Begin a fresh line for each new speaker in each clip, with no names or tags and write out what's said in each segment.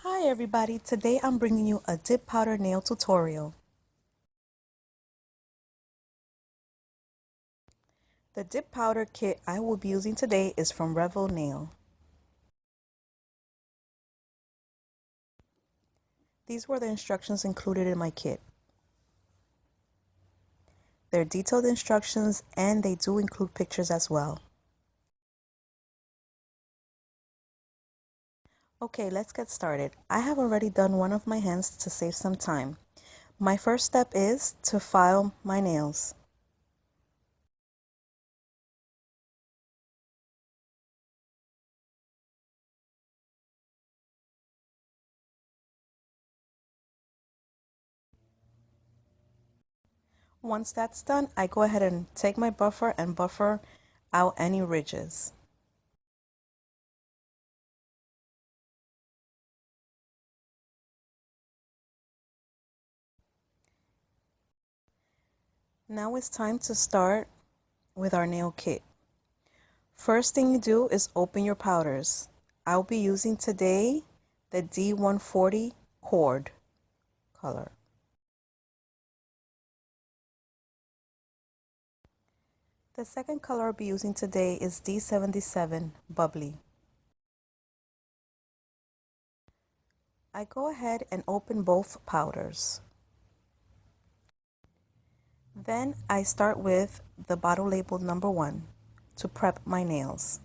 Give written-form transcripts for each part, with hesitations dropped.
Hi everybody, today I'm bringing you a dip powder nail tutorial. The dip powder kit I will be using today is from Revel Nail. These were the instructions included in my kit. They're detailed instructions and they do include pictures as well. Okay, let's get started. I have already done one of my hands to save some time. My first step is to file my nails. Once that's done, I go ahead and take my buffer and buffer out any ridges. Now it's time to start with our nail kit. First thing you do is open your powders. I'll be using today the D140 cord color. The second color I'll be using today is D77 bubbly. I go ahead and open both powders. Then I start with the bottle labeled number 1 to prep my nails.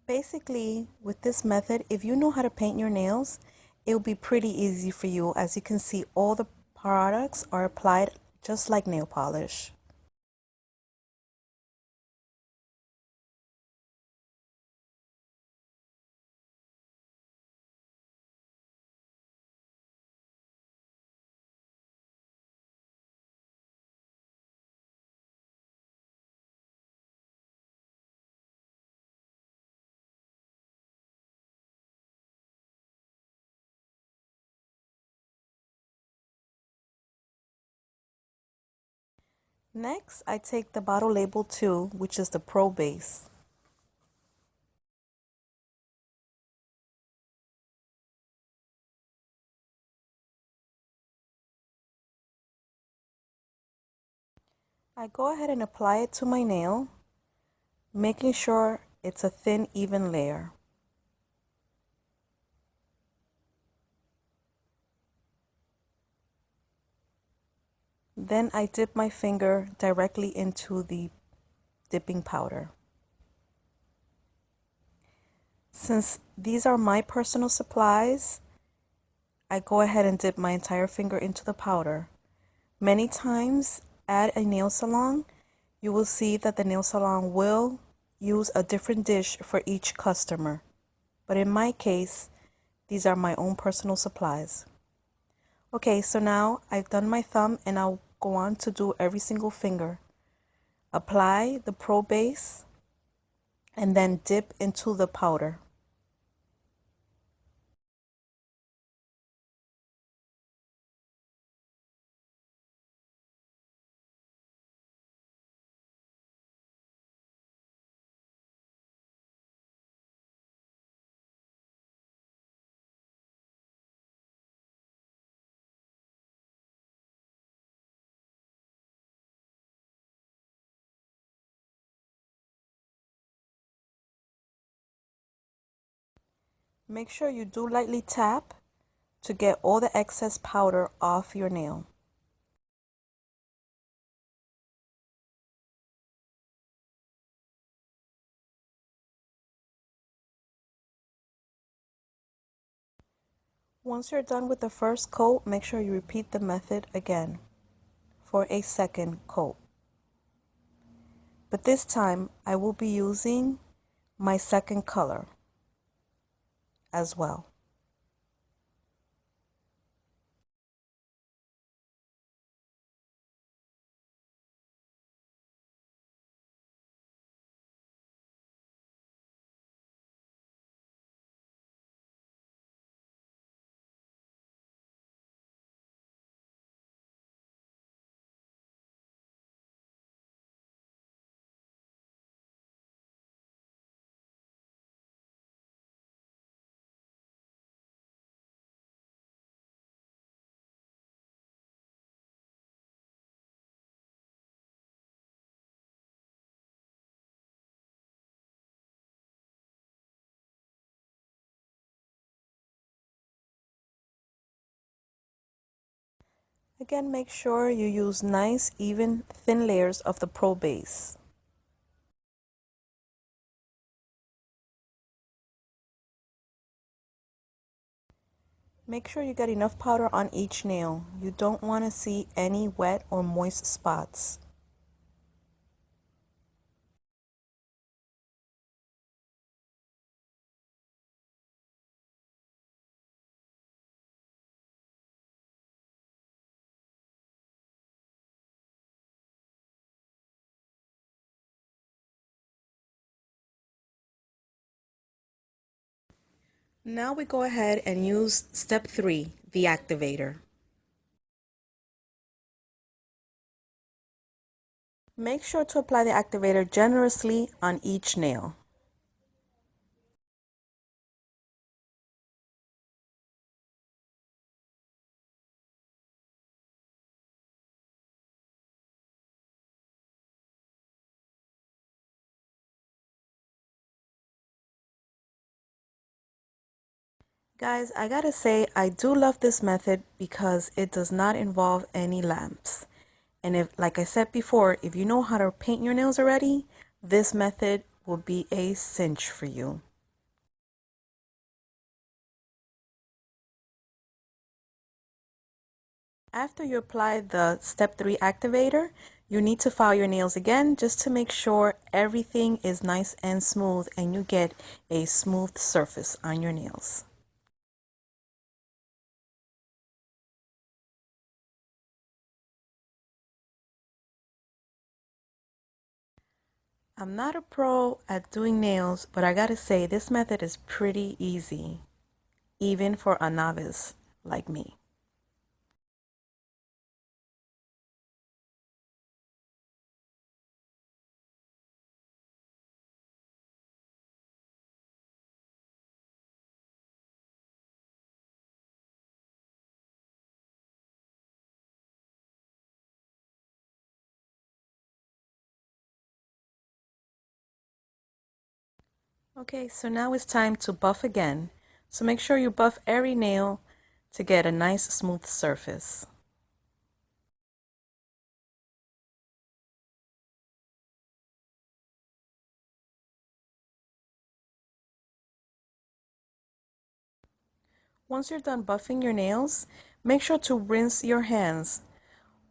Basically, with this method, if you know how to paint your nails, it will be pretty easy for you. As you can see, all the products are applied just like nail polish. Next, I take the bottle label 2, which is the Pro Base. I go ahead and apply it to my nail, making sure it's a thin, even layer. Then I dip my finger directly into the dipping powder. Since these are my personal supplies, I go ahead and dip my entire finger into the powder. Many times at a nail salon, you will see that the nail salon will use a different dish for each customer. But in my case, these are my own personal supplies. Okay, so now I've done my thumb and I'll go on to do every single finger. Apply the Pro Base and then dip into the powder. Make sure you do lightly tap to get all the excess powder off your nail. Once you're done with the first coat, make sure you repeat the method again for a second coat. But this time I will be using my second color as well. Again, make sure you use nice, even, thin layers of the Pro Base. Make sure you get enough powder on each nail. You don't want to see any wet or moist spots. Now we go ahead and use step 3, the activator. Make sure to apply the activator generously on each nail. Guys, I gotta say, I do love this method because it does not involve any lamps. And if, like I said before, if you know how to paint your nails already, this method will be a cinch for you. After you apply the step 3 activator, you need to file your nails again just to make sure everything is nice and smooth and you get a smooth surface on your nails. I'm not a pro at doing nails, but I gotta say this method is pretty easy, even for a novice like me. Okay, so now it's time to buff again. So make sure you buff every nail to get a nice smooth surface. Once you're done buffing your nails, make sure to rinse your hands.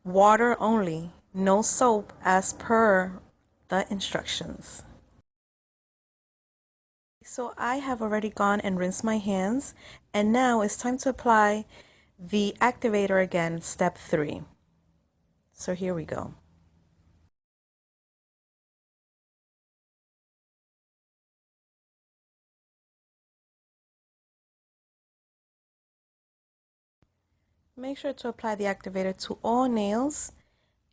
Water only, no soap as per the instructions. So I have already gone and rinsed my hands, and now it's time to apply the activator again, step 3. So here we go. Make sure to apply the activator to all nails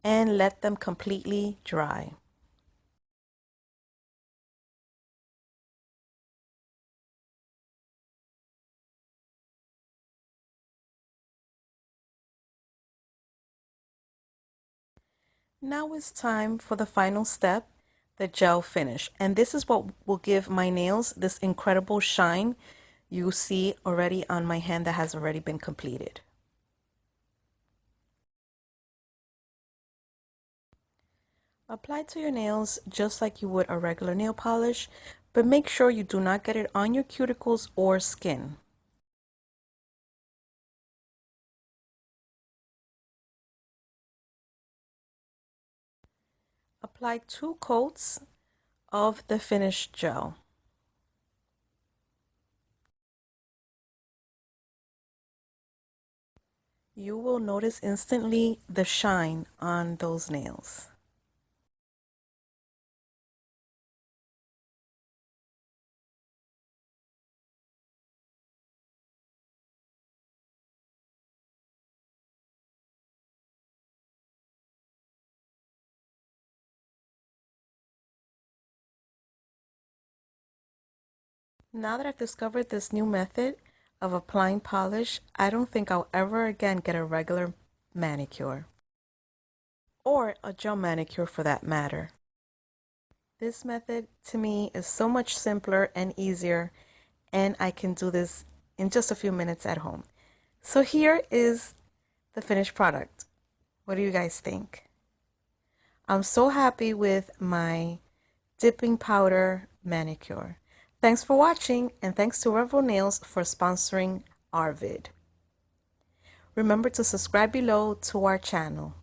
and let them completely dry. Now it's time for the final step, the gel finish. And this is what will give my nails this incredible shine you see already on my hand that has already been completed. Apply to your nails just like you would a regular nail polish, but make sure you do not get it on your cuticles or skin. Apply 2 coats of the finished gel. You will notice instantly the shine on those nails. Now that I've discovered this new method of applying polish, I don't think I'll ever again get a regular manicure. Or a gel manicure for that matter. This method to me is so much simpler and easier, and I can do this in just a few minutes at home. So here is the finished product. What do you guys think? I'm so happy with my dipping powder manicure. Thanks for watching, and thanks to Revel Nails for sponsoring our vid. Remember to subscribe below to our channel.